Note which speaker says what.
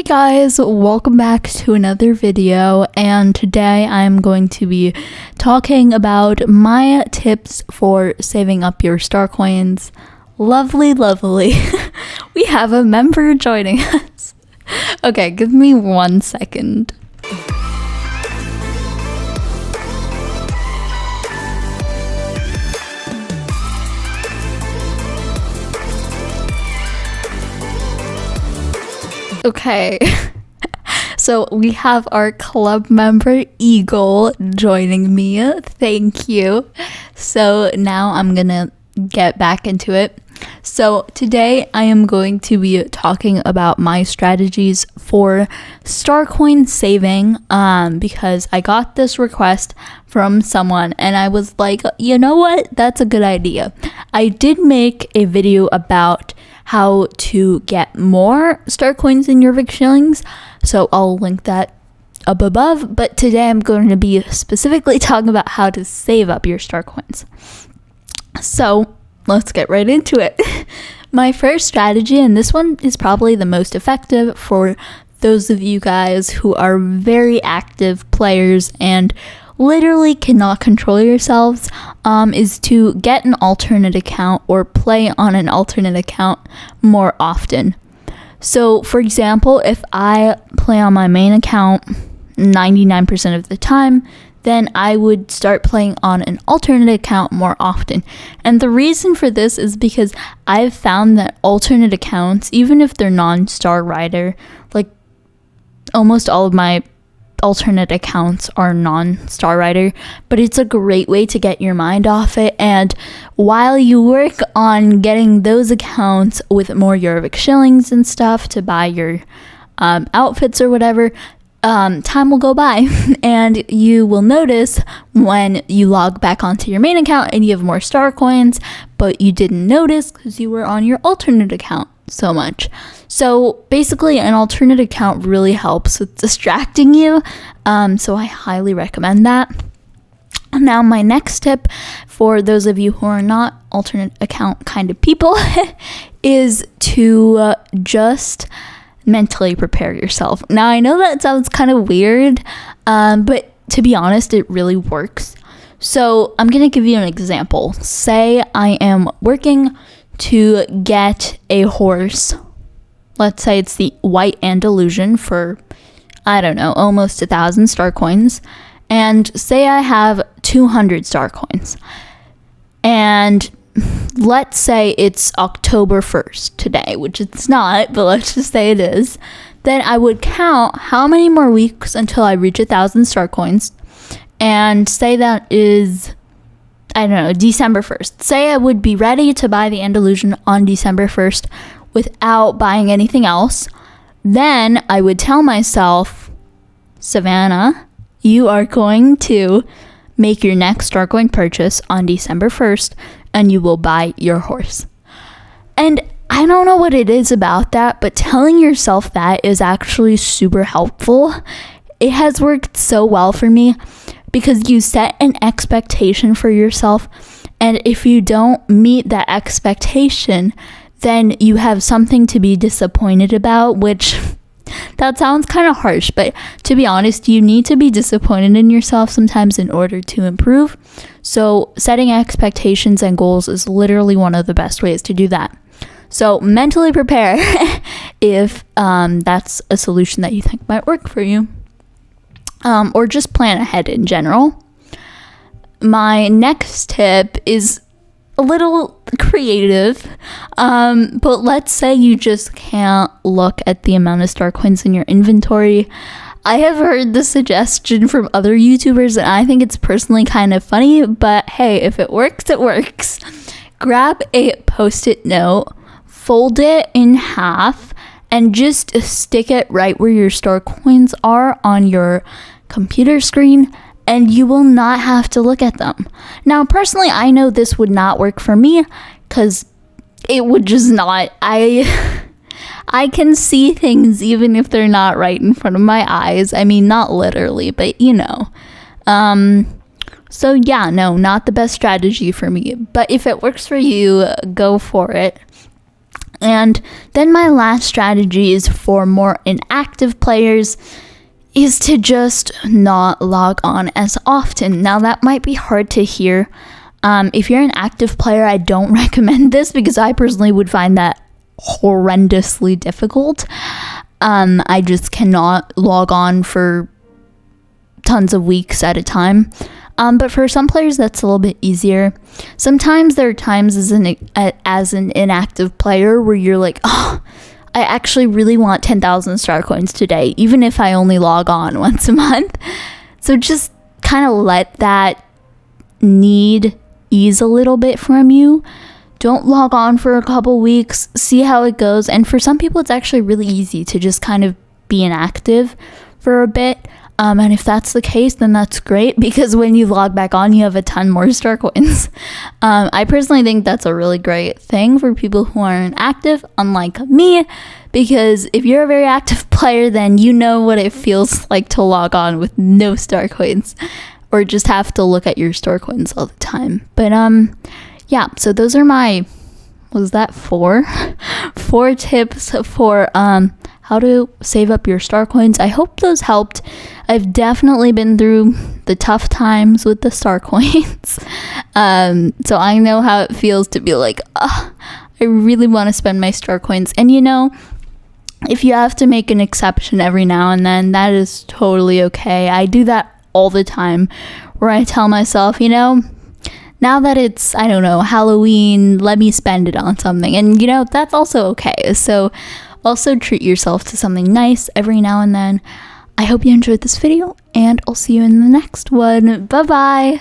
Speaker 1: Hey guys, welcome back to another video, and today I'm going to be talking about my tips for saving up your star coins. Lovely. We have a member joining us. Okay, give me 1 second. Okay, so we have our club member Eagle joining me. Thank you. So now I'm gonna get back into it. So today I am going to be talking about my strategies for star coin saving because I got this request from someone and I was like, you know what, that's a good idea. I did make a video about how to get more star coins in your Vic shillings, so I'll link that up above, but today I'm going to be specifically talking about how to save up your star coins. So let's get right into it. My first strategy, and this one is probably the most effective for those of you guys who are very active players and literally cannot control yourselves, is to get an alternate account or play on an alternate account more often. So for example, if I play on my main account 99% of the time, then I would start playing on an alternate account more often. And the reason for this is because I've found that alternate accounts, even if they're non-star rider, like almost all of my alternate accounts are non-star rider, but it's a great way to get your mind off it. And while you work on getting those accounts with more Vic shillings and stuff to buy your outfits or whatever, time will go by and you will notice when you log back onto your main account and you have more star coins, but you didn't notice because you were on your alternate account so much. So basically an alternate account really helps with distracting you, so I highly recommend that. Now my next tip for those of you who are not alternate account kind of people is to just mentally prepare yourself. Now I know that sounds kind of weird, but to be honest, it really works. So I'm gonna give you an example. Say I am working to get a horse. Let's say it's the White Andalusian for, I don't know, almost 1,000 star coins. And say I have 200 star coins. And let's say it's October 1st today, which it's not, but let's just say it is. Then I would count how many more weeks until I reach 1,000 star coins. And say that is, I don't know, December 1st. Say I would be ready to buy the Andalusian on December 1st without buying anything else. Then I would tell myself, Savannah, you are going to make your next star coin purchase on December 1st and you will buy your horse. And I don't know what it is about that, but telling yourself that is actually super helpful. It has worked so well for me because you set an expectation for yourself, and if you don't meet that expectation, then you have something to be disappointed about, which that sounds kind of harsh, but to be honest, you need to be disappointed in yourself sometimes in order to improve. So setting expectations and goals is literally one of the best ways to do that. So mentally prepare if that's a solution that you think might work for you. Or just plan ahead in general. My next tip is a little creative, but let's say you just can't look at the amount of star coins in your inventory. I have heard the suggestion from other YouTubers and I think it's personally kind of funny, but hey, if it works, it works. Grab a Postit Note, fold it in half, and just stick it right where your star coins are on your computer screen, and you will not have to look at them. Now, personally, I know this would not work for me because it would just not. I can see things even if they're not right in front of my eyes. I mean, not literally, but you know. So yeah, no, not the best strategy for me. But if it works for you, go for it. And then my last strategy is for more inactive players is to just not log on as often. Now that might be hard to hear. If you're an active player, I don't recommend this because I personally would find that horrendously difficult. I just cannot log on for tons of weeks at a time. But for some players, that's a little bit easier. Sometimes there are times as an inactive player where you're like, oh, I actually really want 10,000 star coins today, even if I only log on once a month. So just kind of let that need ease a little bit from you. Don't log on for a couple weeks, see how it goes. And for some people, it's actually really easy to just kind of be inactive for a bit. And if that's the case, then that's great, because when you log back on, you have a ton more star coins. I personally think that's a really great thing for people who aren't active, unlike me, because if you're a very active player, then you know what it feels like to log on with no star coins, or just have to look at your star coins all the time. But yeah, so those are my, was that four tips for how to save up your star coins. I hope those helped. I've definitely been through the tough times with the star coins. So I know how it feels to be like, oh, I really want to spend my star coins. And you know, if you have to make an exception every now and then, that is totally okay. I do that all the time, where I tell myself, you know, now that it's, I don't know, Halloween, let me spend it on something. And you know, that's also okay. So also treat yourself to something nice every now and then. I hope you enjoyed this video, and I'll see you in the next one. Bye bye.